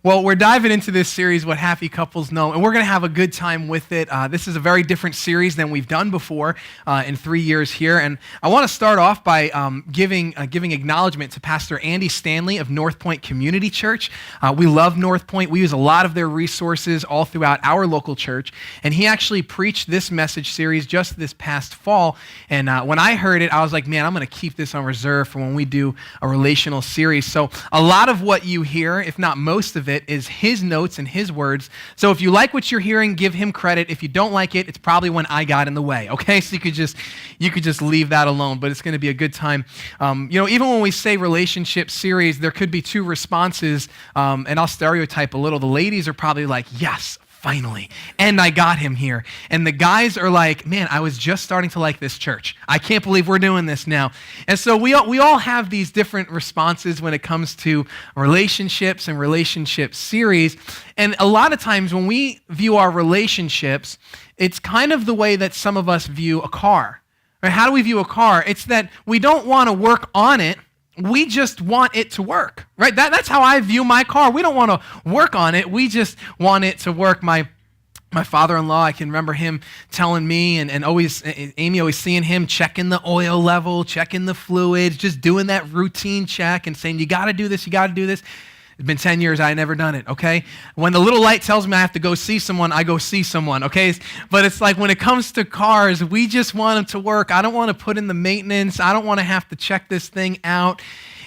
Well, we're diving into this series, What Happy Couples Know, and we're going to have a good time with it. This is a very different series than we've done before in 3 years here, and I want to start off by giving acknowledgement to Pastor Andy Stanley of North Point Community Church. We love North Point. We use a lot of their resources all throughout our local church, and he actually preached this message series just this past fall, and when I heard it, I was like, man, I'm going to keep this on reserve for when we do a relational series. So a lot of what you hear, if not most of it, is his notes and his words. So if you like what you're hearing, give him credit. If you don't like it, it's probably when I got in the way, okay? So you could just leave that alone, but it's going to be a good time. Even when we say relationship series, there could be two responses, and I'll stereotype a little. The ladies are probably like, yes, finally, and I got him here. And the guys are like, man, I was just starting to like this church. I can't believe we're doing this now. And so we all have these different responses when it comes to relationships and relationship series. And a lot of times when we view our relationships, it's kind of the way that some of us view a car. Right? How do we view a car? It's that we don't want to work on it. We just want it to work, right? That's how I view my car. We don't want to work on it. We just want it to work. My father-in-law, I can remember him telling me, and always, Amy always seeing him checking the oil level, checking the fluids, just doing that routine check and saying, you got to do this, you got to do this. It's been 10 years, I had never done it, okay? When the little light tells me I have to go see someone, I go see someone, okay? But it's like when it comes to cars, we just want them to work. I don't want to put in the maintenance. I don't want to have to check this thing out.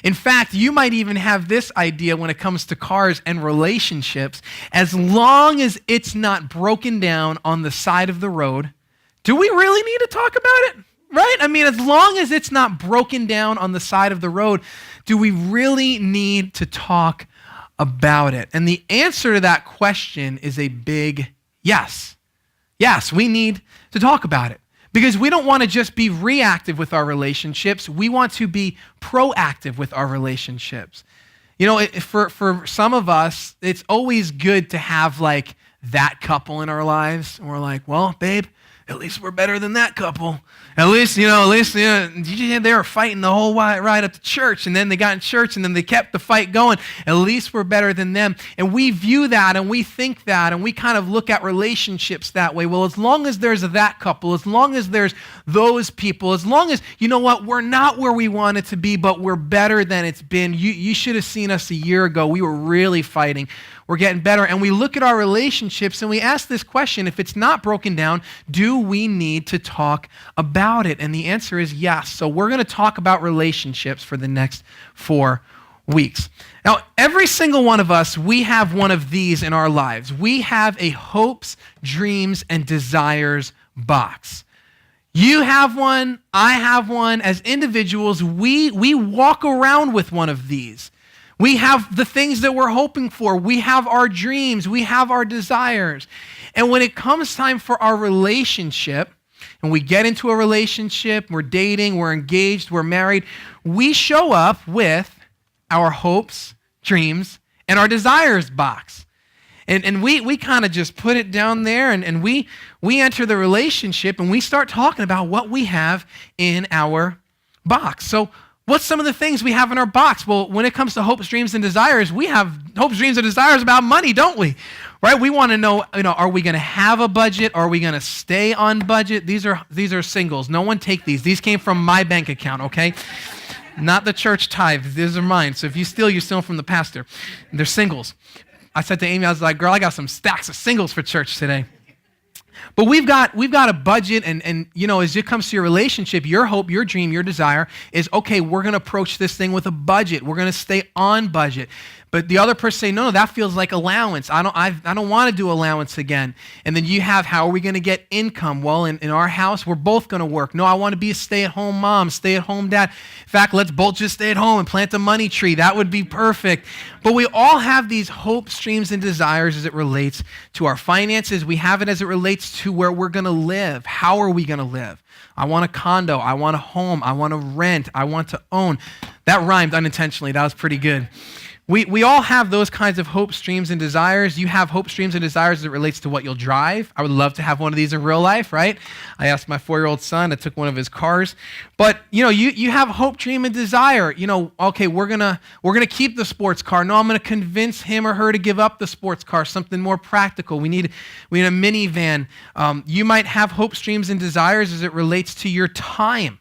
In fact, you might even have this idea when it comes to cars and relationships. As long as it's not broken down on the side of the road, do we really need to talk about it? Right? I mean, as long as it's not broken down on the side of the road, do we really need to talk about it? And the answer to that question is a big yes. Yes, we need to talk about it because we don't want to just be reactive with our relationships. We want to be proactive with our relationships. You know, for some of us, it's always good to have like that couple in our lives. And we're like, well, babe, at least we're better than that couple. At least they were fighting the whole ride up to church, and then they got in church, and then they kept the fight going. At least we're better than them. And we view that, and we think that, and we kind of look at relationships that way. Well, as long as there's that couple, as long as there's those people, as long as, you know what, we're not where we wanted to be, but we're better than it's been. You should have seen us a year ago. We were really fighting. We're getting better. And we look at our relationships and we ask this question, if it's not broken down, do we need to talk about it? And the answer is yes. So we're going to talk about relationships for the next 4 weeks. Now, every single one of us, we have one of these in our lives. We have a hopes, dreams, and desires box. You have one, I have one. As individuals, we walk around with one of these. We have the things that we're hoping for. We have our dreams. We have our desires. And when it comes time for our relationship, and we get into a relationship, we're dating, we're engaged, we're married, we show up with our hopes, dreams, and our desires box. And we kind of just put it down there, and we enter the relationship, and we start talking about what we have in our box. So what's some of the things we have in our box? Well, when it comes to hopes, dreams, and desires, we have hopes, dreams, and desires about money, don't we? Right? We want to know, are we going to have a budget? Are we going to stay on budget? These are singles. No one take these. These came from my bank account, okay? Not the church tithe. These are mine. So if you steal, you're stealing from the pastor. They're singles. I said to Amy, I was like, girl, I got some stacks of singles for church today. But we've got a budget, and as it comes to your relationship, your hope, your dream, your desire is, okay, we're going to approach this thing with a budget. We're going to stay on budget. But the other person say, no, that feels like allowance. I don't want to do allowance again. And then you have, how are we going to get income? Well, in our house, we're both going to work. No, I want to be a stay-at-home mom, stay-at-home dad. In fact, let's both just stay at home and plant a money tree. That would be perfect. But we all have these hopes, dreams, and desires as it relates to our finances. We have it as it relates to where we're going to live. How are we going to live? I want a condo. I want a home. I want to rent. I want to own. That rhymed unintentionally. That was pretty good. We all have those kinds of hopes, dreams, and desires. You have hopes, dreams, and desires as it relates to what you'll drive. I would love to have one of these in real life, right? I asked my 4-year-old son, I took one of his cars. But, you have hope, dream, and desire. Okay, we're gonna keep the sports car. No, I'm gonna convince him or her to give up the sports car, something more practical. We need a minivan. You might have hopes, dreams, and desires as it relates to your time.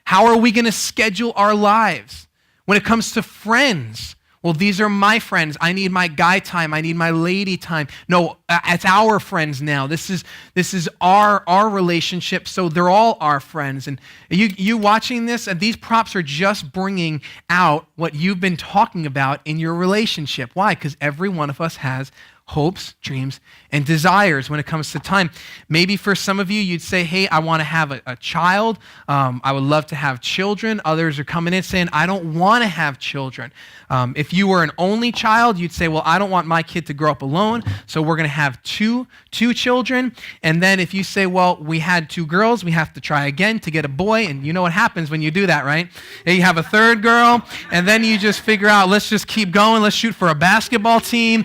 How are we gonna schedule our lives? When it comes to friends, well, these are my friends. I need my guy time. I need my lady time. No, it's our friends now. This is our relationship, so they're all our friends. And you watching this, these props are just bringing out what you've been talking about in your relationship. Why? Because every one of us has hopes, dreams, and desires when it comes to time. Maybe for some of you, you'd say, hey, I want to have a child. I would love to have children. Others are coming in saying, I don't want to have children. If you were an only child, you'd say, well, I don't want my kid to grow up alone, so we're going to have two children. And then if you say, well, we had 2 girls, we have to try again to get a boy, and you know what happens when you do that, right? And you have a 3rd girl, and then you just figure out, let's just keep going, let's shoot for a basketball team.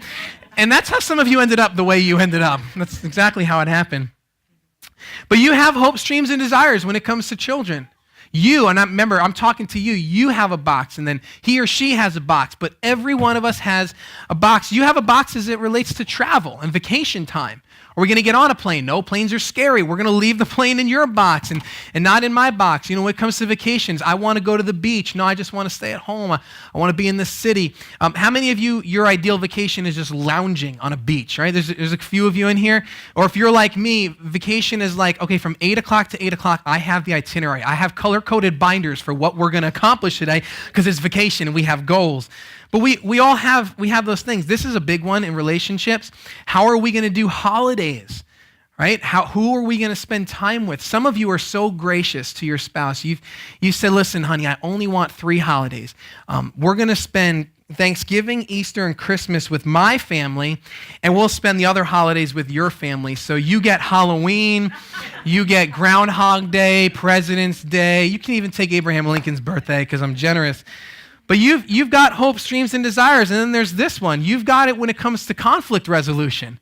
And that's how some of you ended up the way you ended up. That's exactly how it happened. But you have hopes, dreams, and desires when it comes to children. Remember, I'm talking to you. You have a box, and then he or she has a box. But every one of us has a box. You have a box as it relates to travel and vacation time. Are we going to get on a plane? No, planes are scary. We're going to leave the plane in your box and not in my box. When it comes to vacations, I want to go to the beach. No, I just want to stay at home. I want to be in the city. How many of you, your ideal vacation is just lounging on a beach, right? There's a few of you in here. Or if you're like me, vacation is like, okay, from 8 o'clock to 8 o'clock, I have the itinerary. I have color-coded binders for what we're going to accomplish today because it's vacation and we have goals. But we all have those things. This is a big one in relationships. How are we going to do holidays, right? Who are we going to spend time with? Some of you are so gracious to your spouse. You said, listen, honey, I only want 3 holidays. We're going to spend Thanksgiving, Easter, and Christmas with my family, and we'll spend the other holidays with your family. So you get Halloween, you get Groundhog Day, President's Day. You can even take Abraham Lincoln's birthday because I'm generous. But you've got hopes, dreams, and desires. And then there's this one. You've got it when it comes to conflict resolution.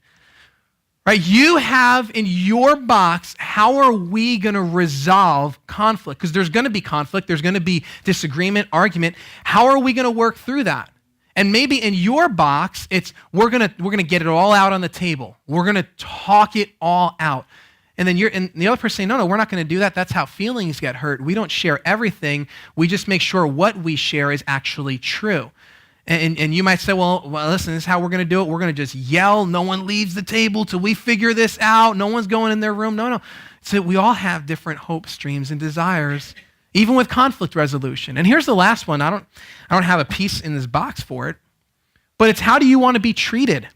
Right? You have in your box, how are we going to resolve conflict? Because there's going to be conflict. There's going to be disagreement, argument. How are we going to work through that? And maybe in your box, it's we're gonna get it all out on the table. We're going to talk it all out. And then the other person saying, no, we're not going to do that. That's how feelings get hurt. We don't share everything. We just make sure what we share is actually true. And you might say, well, listen, this is how we're going to do it. We're going to just yell. No one leaves the table till we figure this out. No one's going in their room. No. So we all have different hopes, dreams, and desires, even with conflict resolution. And here's the last one. I don't have a piece in this box for it, but it's how do you want to be treated?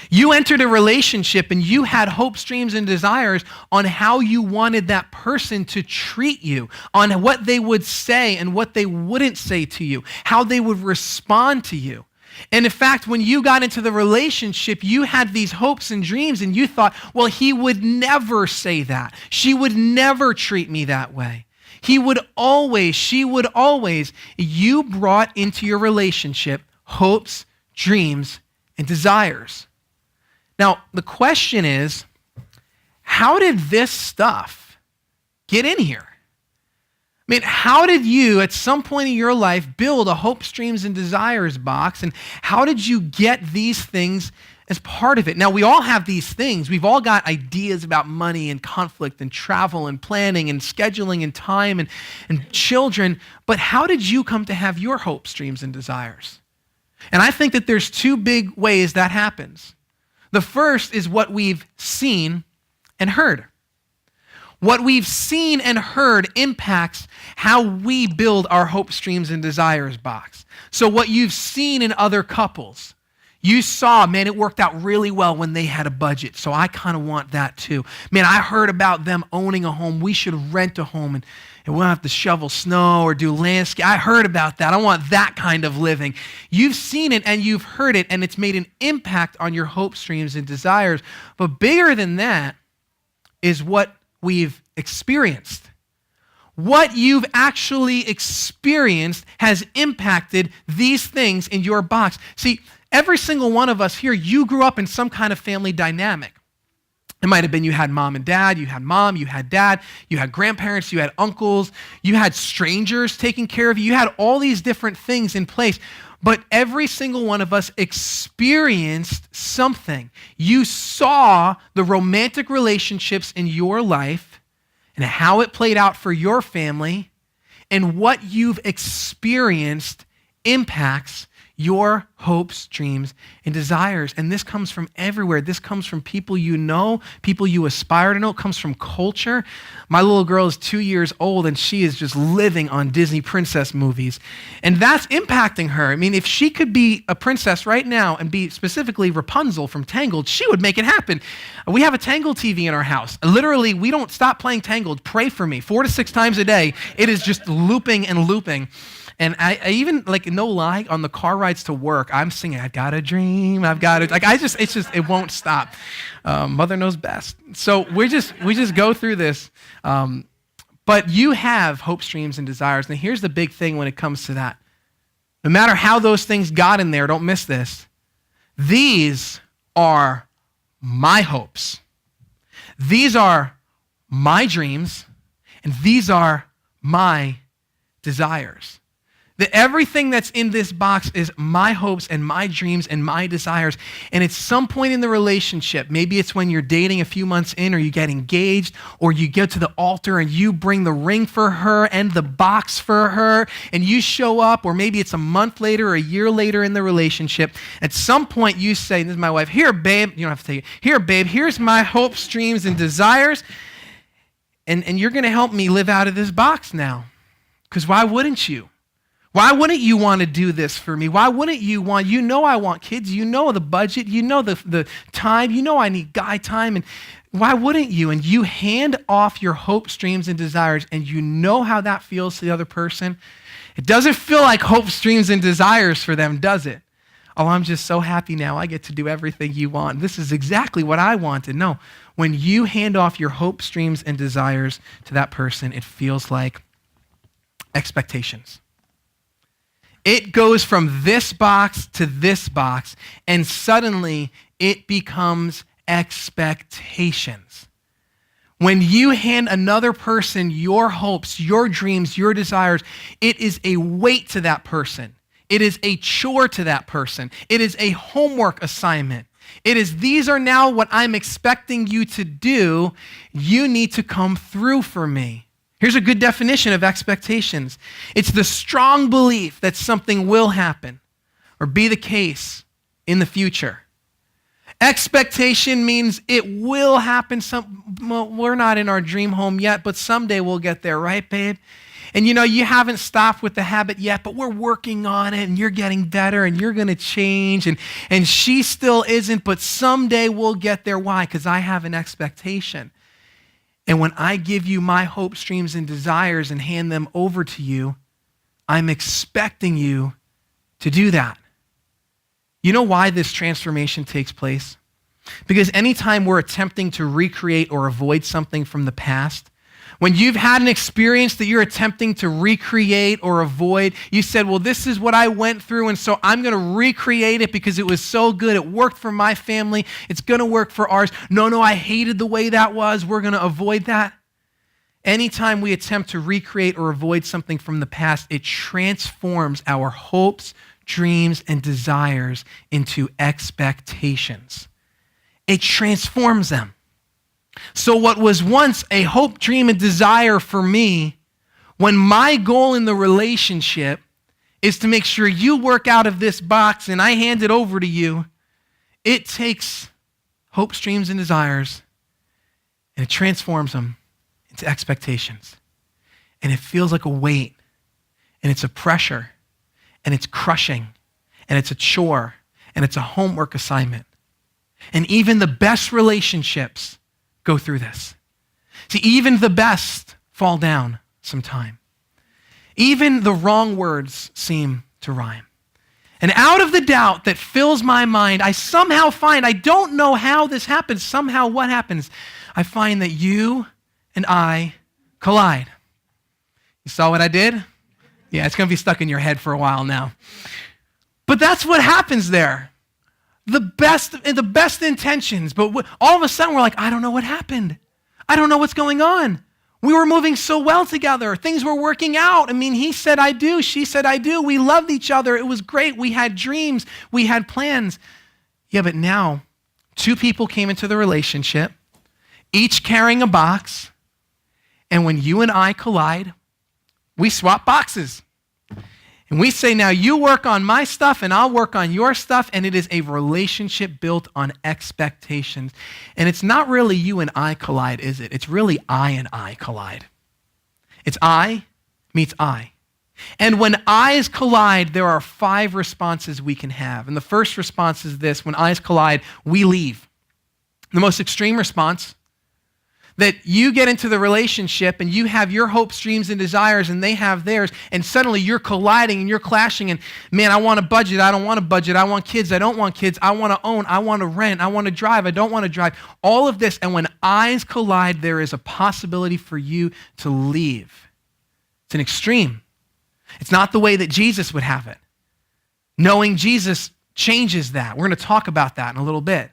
You entered a relationship and you had hopes, dreams, and desires on how you wanted that person to treat you, on what they would say and what they wouldn't say to you, how they would respond to you. And in fact, when you got into the relationship, you had these hopes and dreams and you thought, well, he would never say that. She would never treat me that way. She would always. You brought into your relationship hopes, dreams, and desires. Now, the question is, how did this stuff get in here? I mean, how did you, at some point in your life, build a hopes, dreams, and desires box? And how did you get these things as part of it? Now, we all have these things. We've all got ideas about money and conflict and travel and planning and scheduling and time and children. But how did you come to have your hopes, dreams, and desires? And I think that there's 2 big ways that happens. The first is what we've seen and heard. What we've seen and heard impacts how we build our hopes, dreams, and desires box. So what you've seen in other couples, you saw, man, it worked out really well when they had a budget, so I kind of want that too. Man, I heard about them owning a home. We should rent a home and we don't have to shovel snow or do landscape. I heard about that. I want that kind of living. You've seen it and you've heard it, and it's made an impact on your hopes, dreams, and desires. But bigger than that is what we've experienced. what you've actually experienced has impacted these things in your box. See, every single one of us here, you grew up in some kind of family dynamic. It might have been you had mom and dad, you had mom, you had dad, you had grandparents, you had uncles, you had strangers taking care of you. You had all these different things in place. But every single one of us experienced something. You saw the romantic relationships in your life and how it played out for your family, and what you've experienced impacts your hopes, dreams, and desires. And this comes from everywhere. This comes from people you know, people you aspire to know. It comes from culture. My little girl is 2 years old, and she is just living on Disney princess movies. And that's impacting her. I mean, if she could be a princess right now and be specifically Rapunzel from Tangled, she would make it happen. We have a Tangled TV in our house. Literally, we don't stop playing Tangled. Pray for me. 4 to 6 times a day. It is just looping and looping. And I even, like, no lie, on the car rides to work, I'm singing, I've got a dream, it won't stop. Mother knows best. So we just go through this. But you have hopes, dreams, and desires. And here's the big thing when it comes to that. No matter how those things got in there, don't miss this. These are my hopes. These are my dreams. And these are my desires. That everything that's in this box is my hopes and my dreams and my desires. And at some point in the relationship, maybe it's when you're dating a few months in, or you get engaged, or you get to the altar and you bring the ring for her and the box for her, and you show up, or maybe it's a month later or a year later in the relationship. At some point you say, this is my wife, here, babe, you don't have to take it. Here, babe, here's my hopes, dreams, and desires. And you're going to help me live out of this box now. Because why wouldn't you? Why wouldn't you want to do this for me? Why wouldn't you want, you know I want kids, you know the budget, you know the time, you know I need guy time, and why wouldn't you? And you hand off your hopes, dreams, and desires, and you know how that feels to the other person. It doesn't feel like hopes, dreams, and desires for them, does it? Oh, I'm just so happy now, I get to do everything you want. This is exactly what I wanted. No, when you hand off your hopes, dreams, and desires to that person, it feels like expectations. It goes from this box to this box, and suddenly it becomes expectations. When you hand another person your hopes, your dreams, your desires, it is a weight to that person. It is a chore to that person. It is a homework assignment. It is, these are now what I'm expecting you to do. You need to come through for me. Here's a good definition of expectations. It's the strong belief that something will happen or be the case in the future. Expectation means it will happen. We're not in our dream home yet, but someday we'll get there, right, babe? And you know, you haven't stopped with the habit yet, but we're working on it, and you're getting better, and you're going to change, and she still isn't, but someday we'll get there. Why? Because I have an expectation. And when I give you my hopes, dreams, and desires and hand them over to you, I'm expecting you to do that. You know why this transformation takes place? Because anytime we're attempting to recreate or avoid something from the past, when you've had an experience that you're attempting to recreate or avoid, you said, well, this is what I went through, and so I'm going to recreate it because it was so good. It worked for my family. It's going to work for ours. No, I hated the way that was. We're going to avoid that. Anytime we attempt to recreate or avoid something from the past, it transforms our hopes, dreams, and desires into expectations. It transforms them. So what was once a hope, dream, and desire for me, when my goal in the relationship is to make sure you work out of this box and I hand it over to you, it takes hopes, dreams, and desires and it transforms them into expectations. And it feels like a weight, and it's a pressure, and it's crushing, and it's a chore, and it's a homework assignment. And even the best relationships go through this. See, even the best fall down sometime. Even the wrong words seem to rhyme. And out of the doubt that fills my mind, I somehow find, I don't know how this happens, somehow what happens? I find that you and I collide. You saw what I did? Yeah, it's going to be stuck in your head for a while now. But that's what happens there. The best intentions, but all of a sudden we're like, I don't know what happened. I don't know what's going on. We were moving so well together. Things were working out. I mean, he said, I do. She said, I do. We loved each other. It was great. We had dreams. We had plans. Yeah, but now two people came into the relationship, each carrying a box. And when you and I collide, we swap boxes. And we say, now you work on my stuff and I'll work on your stuff. And it is a relationship built on expectations. And it's not really you and I collide, is it? It's really I and I collide. It's I meets I. And when eyes collide, there are 5 responses we can have. And the first response is this: when eyes collide, we leave. The most extreme response, that you get into the relationship and you have your hopes, dreams, and desires, and they have theirs, and suddenly you're colliding and you're clashing, and man, I want a budget, I don't want a budget, I want kids, I don't want kids, I want to own, I want to rent, I want to drive, I don't want to drive, all of this. And when eyes collide, there is a possibility for you to leave. It's an extreme. It's not the way that Jesus would have it. Knowing Jesus changes that. We're going to talk about that in a little bit.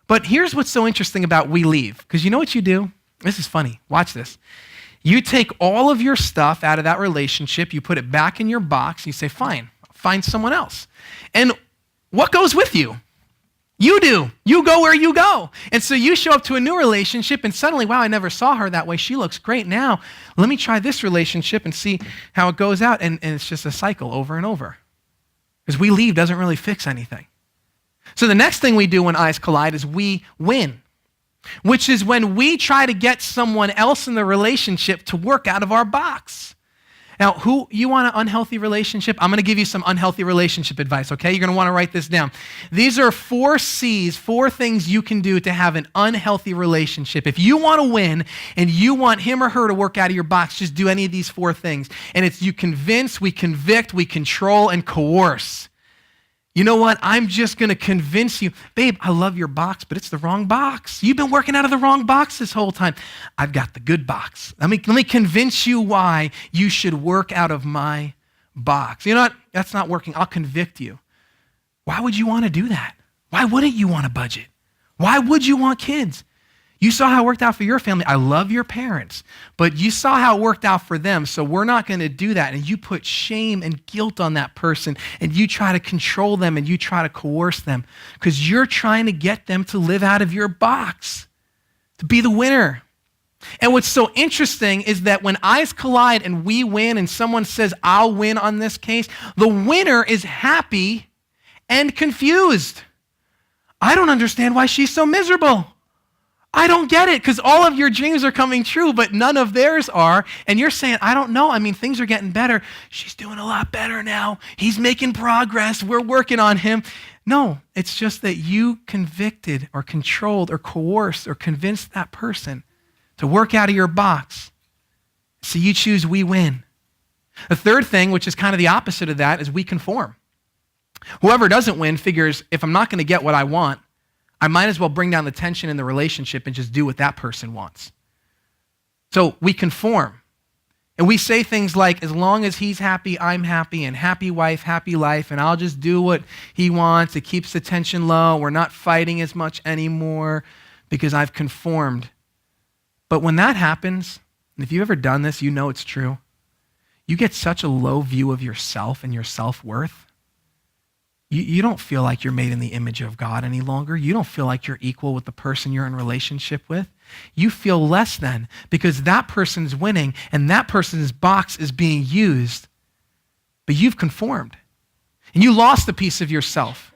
But here's what's so interesting about we leave, because you know what you do? This is funny. Watch this. You take all of your stuff out of that relationship, you put it back in your box, and you say, fine, find someone else. And what goes with you? You do. You go where you go. And so you show up to a new relationship, and suddenly, wow, I never saw her that way. She looks great now. Let me try this relationship and see how it goes out. And it's just a cycle over and over. Because we leave doesn't really fix anything. So the next thing we do when eyes collide is we win, which is when we try to get someone else in the relationship to work out of our box. Now, you want an unhealthy relationship? I'm going to give you some unhealthy relationship advice, okay? You're going to want to write this down. These are 4 C's, 4 things you can do to have an unhealthy relationship. If you want to win and you want him or her to work out of your box, just do any of these 4 things. And it's you convince, we convict, we control, and coerce. You know what? I'm just going to convince you, babe, I love your box, but it's the wrong box. You've been working out of the wrong box this whole time. I've got the good box. Let me convince you why you should work out of my box. You know what? That's not working. I'll convict you. Why would you want to do that? Why wouldn't you want a budget? Why would you want kids? You saw how it worked out for your family. I love your parents, but you saw how it worked out for them, so we're not going to do that. And you put shame and guilt on that person, and you try to control them, and you try to coerce them because you're trying to get them to live out of your box, to be the winner. And what's so interesting is that when eyes collide and we win and someone says, I'll win on this case, the winner is happy and confused. I don't understand why she's so miserable. I don't get it, because all of your dreams are coming true, but none of theirs are. And you're saying, I don't know. I mean, things are getting better. She's doing a lot better now. He's making progress. We're working on him. No, it's just that you convicted or controlled or coerced or convinced that person to work out of your box. So you choose we win. The third thing, which is kind of the opposite of that, is we conform. Whoever doesn't win figures, if I'm not going to get what I want, I might as well bring down the tension in the relationship and just do what that person wants. So we conform. And we say things like, as long as he's happy, I'm happy, and happy wife, happy life, and I'll just do what he wants. It keeps the tension low. We're not fighting as much anymore because I've conformed. But when that happens, and if you've ever done this, you know it's true, you get such a low view of yourself and your self-worth. You don't feel like you're made in the image of God any longer. You don't feel like you're equal with the person you're in relationship with. You feel less than because that person's winning and that person's box is being used, but you've conformed and you lost a piece of yourself.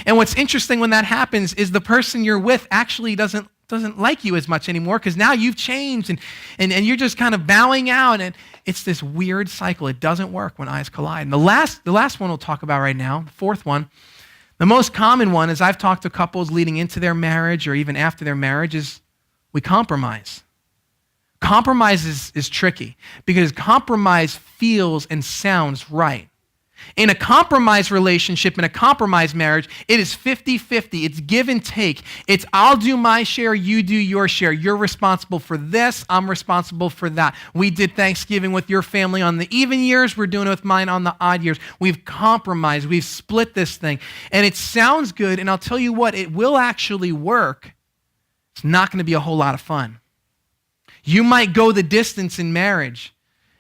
And what's interesting when that happens is the person you're with actually doesn't like you as much anymore because now you've changed and you're just kind of bowing out, and it's this weird cycle. It doesn't work when eyes collide. And the last one we'll talk about right now, the fourth one, the most common one is I've talked to couples leading into their marriage or even after their marriage is we compromise. Compromise is tricky because compromise feels and sounds right. In a compromised relationship, in a compromised marriage, it is 50-50. It's give and take. It's I'll do my share, you do your share. You're responsible for this, I'm responsible for that. We did Thanksgiving with your family on the even years, we're doing it with mine on the odd years. We've compromised, we've split this thing. And it sounds good, and I'll tell you what, it will actually work. It's not going to be a whole lot of fun. You might go the distance in marriage.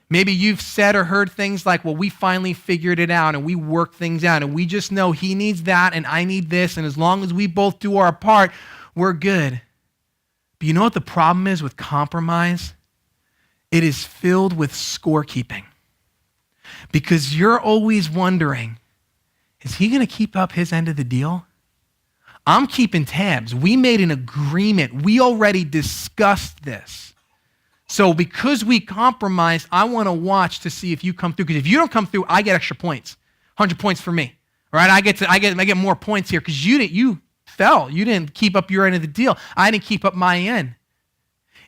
Maybe you've said or heard things like, well, we finally figured it out and we worked things out and we just know he needs that and I need this, and as long as we both do our part, we're good. But you know what the problem is with compromise? It is filled with scorekeeping. Because you're always wondering, is he going to keep up his end of the deal? I'm keeping tabs. We made an agreement. We already discussed this. So because we compromised, I want to watch to see if you come through. Because if you don't come through, I get extra points. 100 points for me. All right? I get more points here because you fell. You didn't keep up your end of the deal. I didn't keep up my end.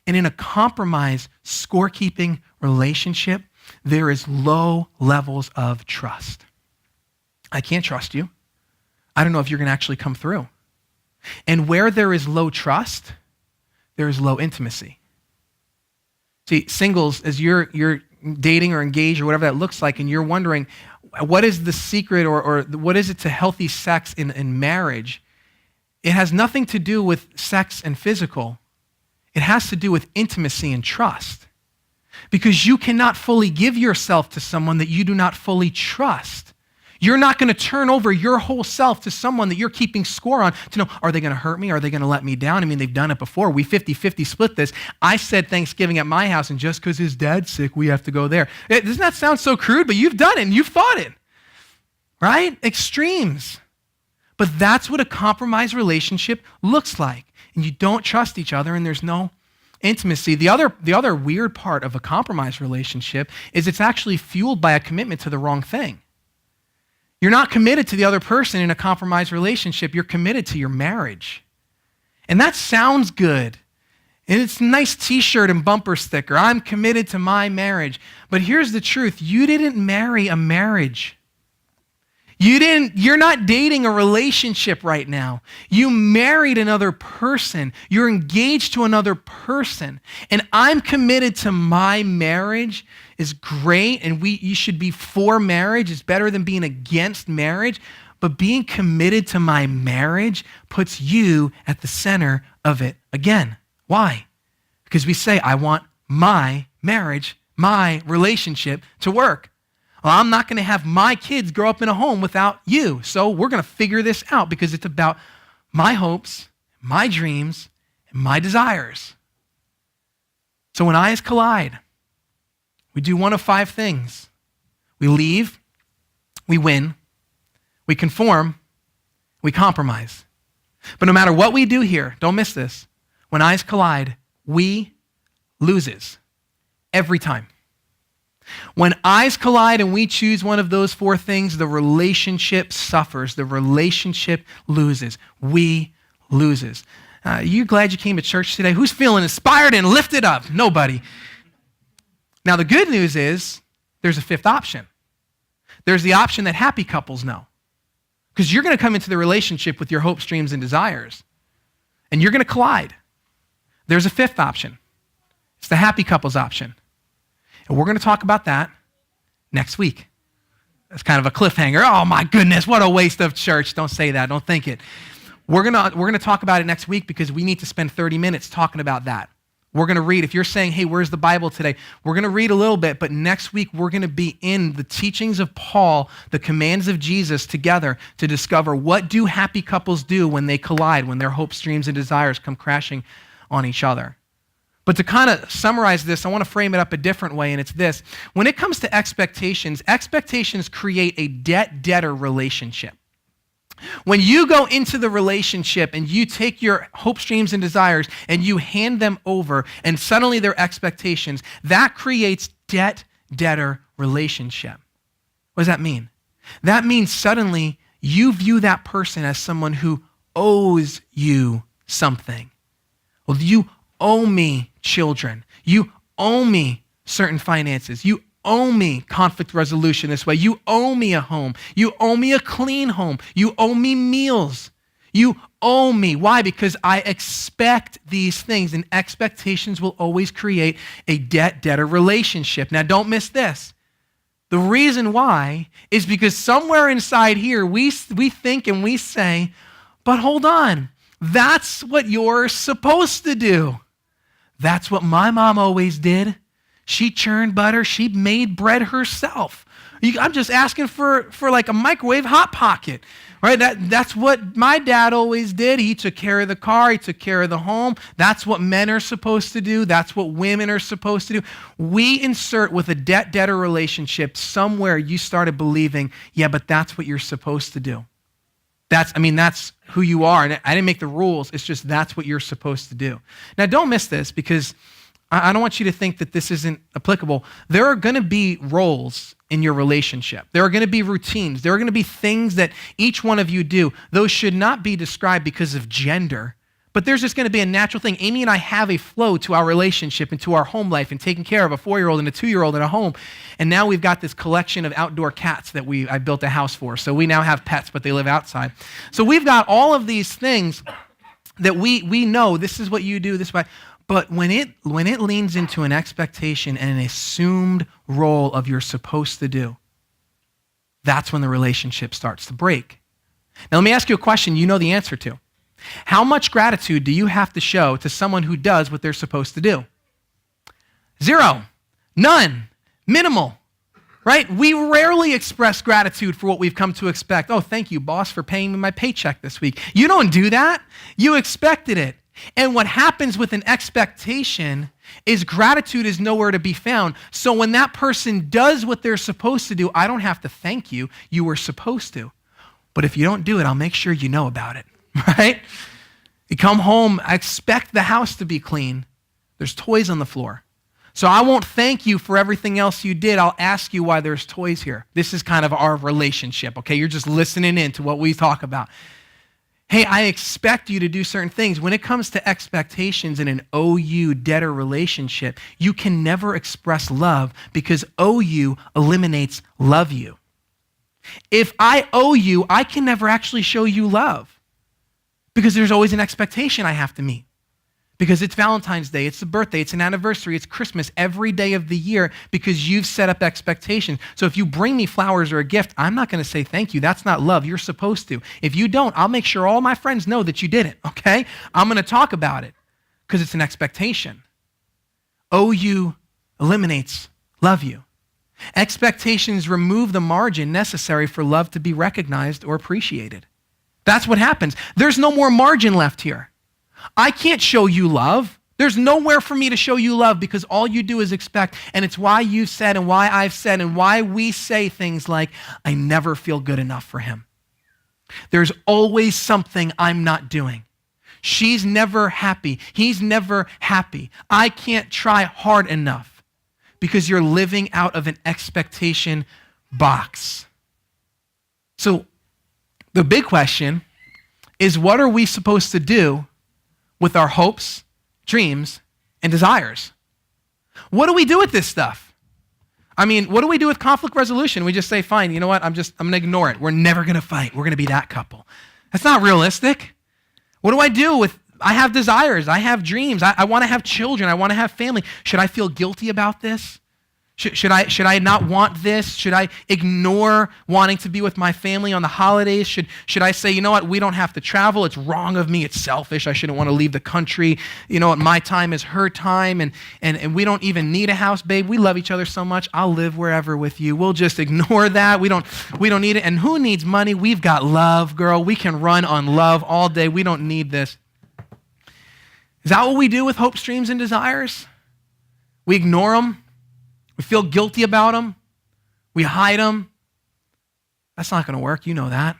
And in a compromised, scorekeeping relationship, there is low levels of trust. I can't trust you. I don't know if you're going to actually come through. And where there is low trust, there is low intimacy. See, singles, as you're dating or engaged or whatever that looks like, and you're wondering, what is the secret or what is it to healthy sex in marriage? It has nothing to do with sex and physical. It has to do with intimacy and trust. Because you cannot fully give yourself to someone that you do not fully trust. You're not going to turn over your whole self to someone that you're keeping score on to know, are they going to hurt me? Are they going to let me down? I mean, they've done it before. We 50-50 split this. I said Thanksgiving at my house, and just because his dad's sick, we have to go there. Doesn't that sound so crude? But you've done it, and you've thought it, right? Extremes. But that's what a compromised relationship looks like. And you don't trust each other, and there's no intimacy. The other weird part of a compromised relationship is it's actually fueled by a commitment to the wrong thing. You're not committed to the other person in a compromised relationship. You're committed to your marriage. And that sounds good. And it's a nice t-shirt and bumper sticker. I'm committed to my marriage. But here's the truth. You didn't marry a marriage. You're not dating a relationship right now. You married another person. You're engaged to another person. And I'm committed to my marriage is great, and you should be for marriage. It's better than being against marriage. But being committed to my marriage puts you at the center of it again. Why? Because we say, I want my marriage, my relationship to work. Well, I'm not going to have my kids grow up in a home without you. So we're going to figure this out because it's about my hopes, my dreams, and my desires. So when eyes collide, we do one of 5 things. We leave, we win, we conform, we compromise. But no matter what we do here, don't miss this. When eyes collide, we loses every time. When eyes collide and we choose one of those 4 things, the relationship suffers. The relationship loses. We loses. You glad you came to church today? Who's feeling inspired and lifted up? Nobody. Now, the good news is there's a 5th option. There's the option that happy couples know. Because you're going to come into the relationship with your hopes, dreams, and desires. And you're going to collide. There's a 5th option. It's the happy couples option. And we're going to talk about that next week. That's kind of a cliffhanger. Oh my goodness, what a waste of church. Don't say that. Don't think it. We're going to talk about it next week because we need to spend 30 minutes talking about that. We're going to read. If you're saying, hey, where's the Bible today? We're going to read a little bit, but next week we're going to be in the teachings of Paul, the commands of Jesus together to discover what do happy couples do when they collide, when their hopes, dreams, and desires come crashing on each other. But to kind of summarize this, I want to frame it up a different way, and it's this. When it comes to expectations, expectations create a debt-debtor relationship. When you go into the relationship and you take your hopes, dreams, and desires and you hand them over, and suddenly their expectations, that creates debt-debtor relationship. What does that mean? That means suddenly you view that person as someone who owes you something. Well, you owe me children. You owe me certain finances. You owe me conflict resolution this way. You owe me a home. You owe me a clean home. You owe me meals. You owe me. Why? Because I expect these things, and expectations will always create a debt-debtor relationship. Now, don't miss this. The reason why is because somewhere inside here, we think and we say, but hold on, that's what you're supposed to do. That's what my mom always did. She churned butter. She made bread herself. I'm just asking for like a microwave Hot Pocket, right? That's what my dad always did. He took care of the car. He took care of the home. That's what men are supposed to do. That's what women are supposed to do. We insert with a debt-debtor relationship somewhere you started believing, yeah, but that's what you're supposed to do. That's who you are. And I didn't make the rules. It's just that's what you're supposed to do. Now, don't miss this, because I don't want you to think that this isn't applicable. There are going to be roles in your relationship. There are going to be routines. There are going to be things that each one of you do. Those should not be described because of gender, but there's just going to be a natural thing. Amy and I have a flow to our relationship and to our home life and taking care of a 4-year-old and a 2-year-old in a home. And now we've got this collection of outdoor cats that I built a house for. So we now have pets, but they live outside. So we've got all of these things that we know this is what you do this way. But when it leans into an expectation and an assumed role of you're supposed to do, that's when the relationship starts to break. Now, let me ask you a question you know the answer to. How much gratitude do you have to show to someone who does what they're supposed to do? 0, none, minimal, right? We rarely express gratitude for what we've come to expect. Oh, thank you, boss, for paying me my paycheck this week. You don't do that. You expected it. And what happens with an expectation is gratitude is nowhere to be found. So when that person does what they're supposed to do, I don't have to thank you. You were supposed to. But if you don't do it, I'll make sure you know about it, right? You come home, I expect the house to be clean. There's toys on the floor. So I won't thank you for everything else you did. I'll ask you why there's toys here. This is kind of our relationship, okay? You're just listening in to what we talk about. Hey, I expect you to do certain things. When it comes to expectations in an OU debtor relationship, you can never express love because OU eliminates love you. If I owe you, I can never actually show you love because there's always an expectation I have to meet. Because it's Valentine's Day, it's a birthday, it's an anniversary, it's Christmas, every day of the year because you've set up expectations. So if you bring me flowers or a gift, I'm not going to say thank you. That's not love. You're supposed to. If you don't, I'll make sure all my friends know that you did it, okay? I'm going to talk about it because it's an expectation. OU eliminates love you. Expectations remove the margin necessary for love to be recognized or appreciated. That's what happens. There's no more margin left here. I can't show you love. There's nowhere for me to show you love because all you do is expect, and it's why you've said and why I've said and why we say things like, I never feel good enough for him. There's always something I'm not doing. She's never happy. He's never happy. I can't try hard enough because you're living out of an expectation box. So the big question is, what are we supposed to do with our hopes, dreams, and desires? What do we do with this stuff? What do we do with conflict resolution? We just say, fine, you know what? I'm going to ignore it. We're never going to fight. We're going to be that couple. That's not realistic. What do I do with, I have desires. I have dreams. I want to have children. I want to have family. Should I feel guilty about this? Should I not want this? Should I ignore wanting to be with my family on the holidays? Should I say, you know what, we don't have to travel. It's wrong of me. It's selfish. I shouldn't want to leave the country. You know what, my time is her time, and we don't even need a house, babe. We love each other so much. I'll live wherever with you. We'll just ignore that. We don't need it. And who needs money? We've got love, girl. We can run on love all day. We don't need this. Is that what we do with hopes, dreams, and desires? We ignore them. We feel guilty about them. We hide them. That's not going to work. You know that.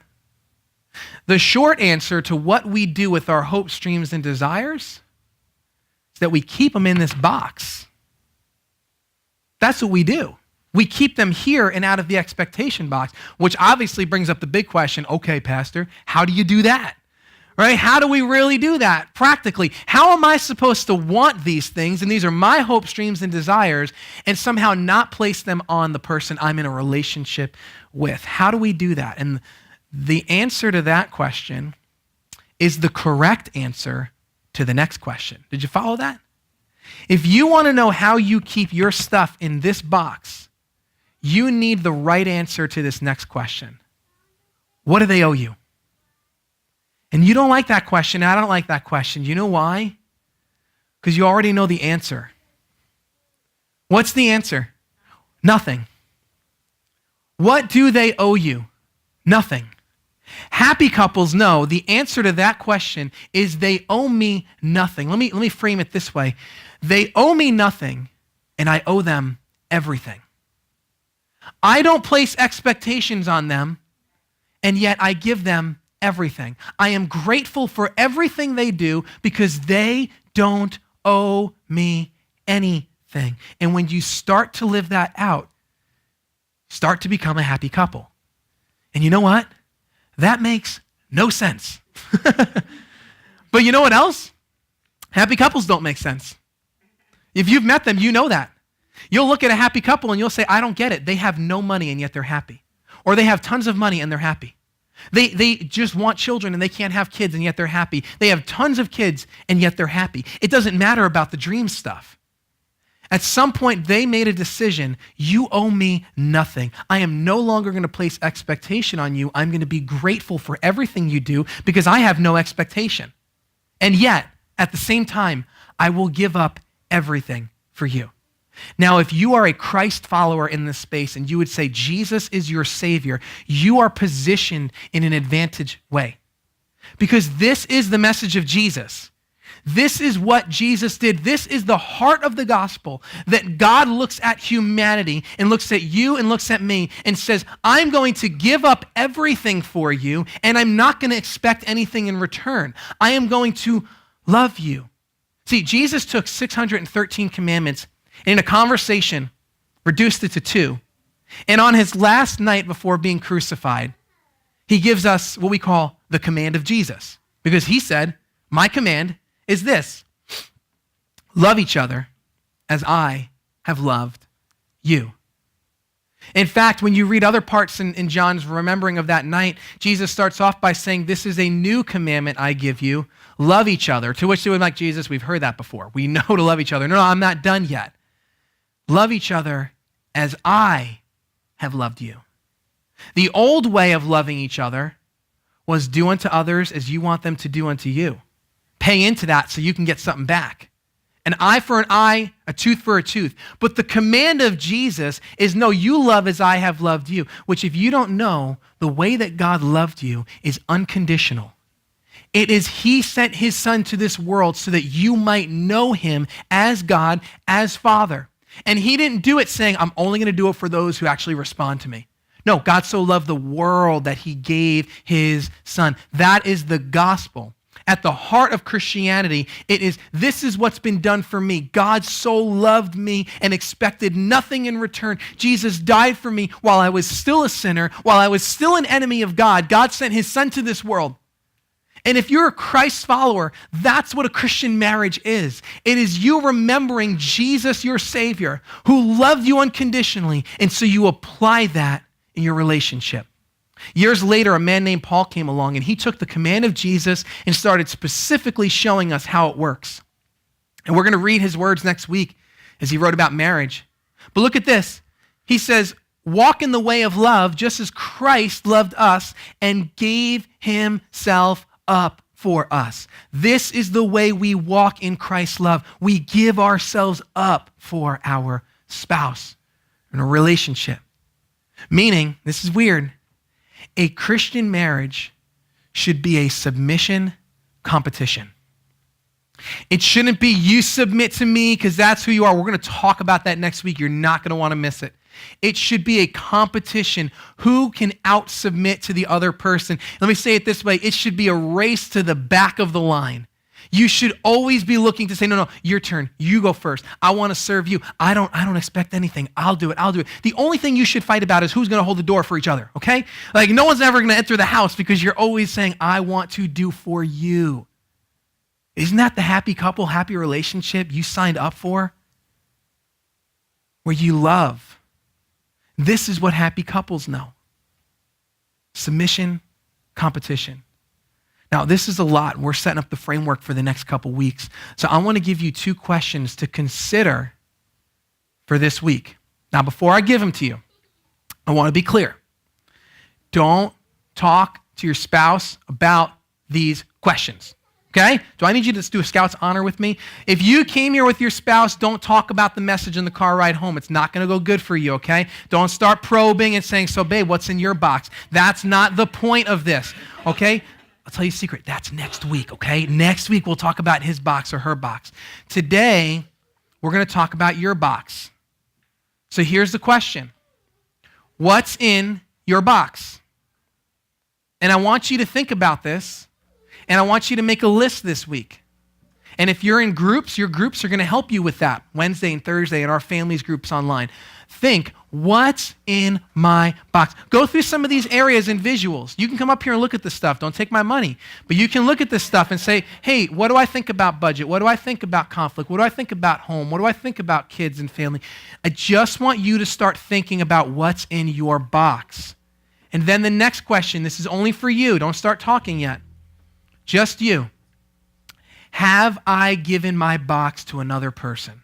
The short answer to what we do with our hopes, dreams, and desires is that we keep them in this box. That's what we do. We keep them here and out of the expectation box, which obviously brings up the big question, okay, Pastor, how do you do that? right? How do we really do that practically? How am I supposed to want these things, and these are my hopes, dreams, and desires, and somehow not place them on the person I'm in a relationship with? How do we do that? And the answer to that question is the correct answer to the next question. Did you follow that? If you want to know how you keep your stuff in this box, you need the right answer to this next question. What do they owe you? And you don't like that question. I don't like that question. You know why? Because you already know the answer. What's the answer? Nothing. What do they owe you? Nothing. Happy couples know the answer to that question is they owe me nothing. Let me frame it this way. They owe me nothing, and I owe them everything. I don't place expectations on them, and yet I give them everything. I am grateful for everything they do because they don't owe me anything. And when you start to live that out, start to become a happy couple. And you know what? That makes no sense. But you know what else? Happy couples don't make sense. If you've met them, you know that. You'll look at a happy couple and you'll say, I don't get it. They have no money and yet they're happy. Or they have tons of money and they're happy. They just want children and they can't have kids and yet they're happy. They have tons of kids and yet they're happy. It doesn't matter about the dream stuff. At some point, they made a decision. You owe me nothing. I am no longer going to place expectation on you. I'm going to be grateful for everything you do because I have no expectation. And yet, at the same time, I will give up everything for you. Now, if you are a Christ follower in this space and you would say Jesus is your Savior, you are positioned in an advantage way. Because this is the message of Jesus. This is what Jesus did. This is the heart of the gospel, that God looks at humanity and looks at you and looks at me and says, I'm going to give up everything for you and I'm not going to expect anything in return. I am going to love you. See, Jesus took 613 commandments and in a conversation reduced it to 2. And on his last night before being crucified, he gives us what we call the command of Jesus. Because he said, my command is this: love each other as I have loved you. In fact, when you read other parts in John's remembering of that night, Jesus starts off by saying, this is a new commandment I give you, love each other. To which they would be like, Jesus, we've heard that before. We know to love each other. No, I'm not done yet. Love each other as I have loved you. The old way of loving each other was do unto others as you want them to do unto you. Pay into that so you can get something back. An eye for an eye, a tooth for a tooth. But the command of Jesus is, no, you love as I have loved you, which if you don't know, the way that God loved you is unconditional. It is he sent his son to this world so that you might know him as God, as Father. And he didn't do it saying, I'm only going to do it for those who actually respond to me. No, God so loved the world that he gave his son. That is the gospel. At the heart of Christianity, it is, this is what's been done for me. God so loved me and expected nothing in return. Jesus died for me while I was still a sinner, while I was still an enemy of God. God sent his son to this world. And if you're a Christ follower, that's what a Christian marriage is. It is you remembering Jesus, your Savior, who loved you unconditionally, and so you apply that in your relationship. Years later, a man named Paul came along and he took the command of Jesus and started specifically showing us how it works. And we're going to read his words next week as he wrote about marriage. But look at this. He says, walk in the way of love just as Christ loved us and gave himself up for us. This is the way we walk in Christ's love. We give ourselves up for our spouse in a relationship. Meaning, this is weird, a Christian marriage should be a submission competition. It shouldn't be you submit to me because that's who you are. We're going to talk about that next week. You're not going to want to miss it. It should be a competition. Who can out-submit to the other person? Let me say it this way. It should be a race to the back of the line. You should always be looking to say, no, your turn. You go first. I want to serve you. I don't expect anything. I'll do it. The only thing you should fight about is who's going to hold the door for each other, okay? Like no one's ever going to enter the house because you're always saying, I want to do for you. Isn't that the happy couple, happy relationship you signed up for? Where you love. This is what happy couples know. Submission, competition. Now, this is a lot. We're setting up the framework for the next couple weeks. So I want to give you 2 questions to consider for this week. Now, before I give them to you, I want to be clear. Don't talk to your spouse about these questions. Okay? Do I need you to do a Scout's honor with me? If you came here with your spouse, don't talk about the message in the car ride home. It's not going to go good for you, okay? Don't start probing and saying, so babe, what's in your box? That's not the point of this, okay? I'll tell you a secret. That's next week, okay? Next week, we'll talk about his box or her box. Today, we're going to talk about your box. So here's the question. What's in your box? And I want you to think about this. And I want you to make a list this week. And if you're in groups, your groups are going to help you with that. Wednesday and Thursday in our families groups online. Think, what's in my box? Go through some of these areas and visuals. You can come up here and look at this stuff. Don't take my money. But you can look at this stuff and say, hey, what do I think about budget? What do I think about conflict? What do I think about home? What do I think about kids and family? I just want you to start thinking about what's in your box. And then the next question, this is only for you. Don't start talking yet. Just you. Have I given my box to another person?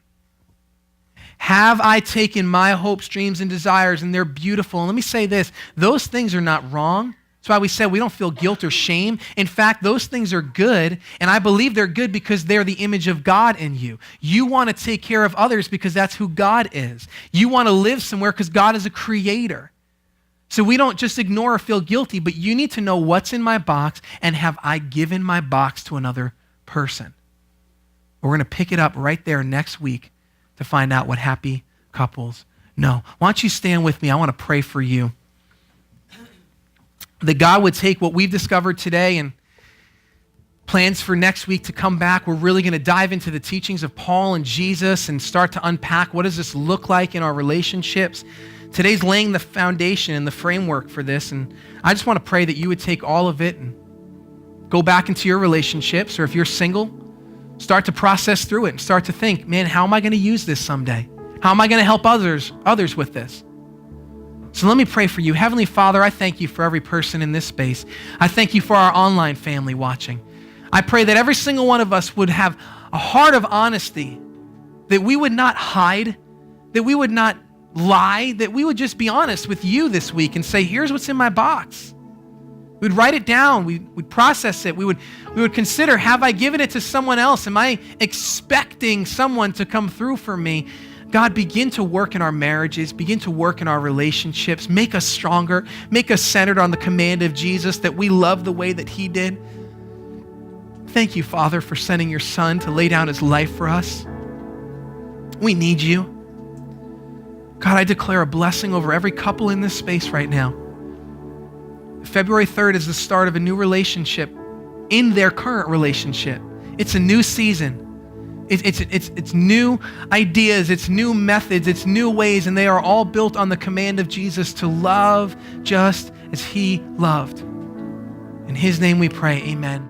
Have I taken my hopes, dreams, and desires, and they're beautiful? And let me say this, those things are not wrong. That's why we said we don't feel guilt or shame. In fact, those things are good, and I believe they're good because they're the image of God in you. You want to take care of others because that's who God is. You want to live somewhere because God is a creator. So we don't just ignore or feel guilty, but you need to know what's in my box and have I given my box to another person. We're going to pick it up right there next week to find out what happy couples know. Why don't you stand with me? I want to pray for you. That God would take what we've discovered today and plans for next week to come back. We're really going to dive into the teachings of Paul and Jesus and start to unpack what does this look like in our relationships. Today's laying the foundation and the framework for this, and I just want to pray that you would take all of it and go back into your relationships, or if you're single, start to process through it and start to think, man, how am I going to use this someday? How am I going to help others with this? So let me pray for you. Heavenly Father, I thank you for every person in this space. I thank you for our online family watching. I pray that every single one of us would have a heart of honesty, that we would not hide, that we would not lie, that we would just be honest with you this week and say, here's what's in my box. We'd write it down. We'd process it. We would consider, have I given it to someone else? Am I expecting someone to come through for me? God, begin to work in our marriages, begin to work in our relationships, make us stronger, make us centered on the command of Jesus, that we love the way that he did. Thank you, Father, for sending your son to lay down his life for us. We need you. God, I declare a blessing over every couple in this space right now. February 3rd is the start of a new relationship in their current relationship. It's a new season. It's new ideas, it's new methods, it's new ways, and they are all built on the command of Jesus to love just as he loved. In his name we pray, amen.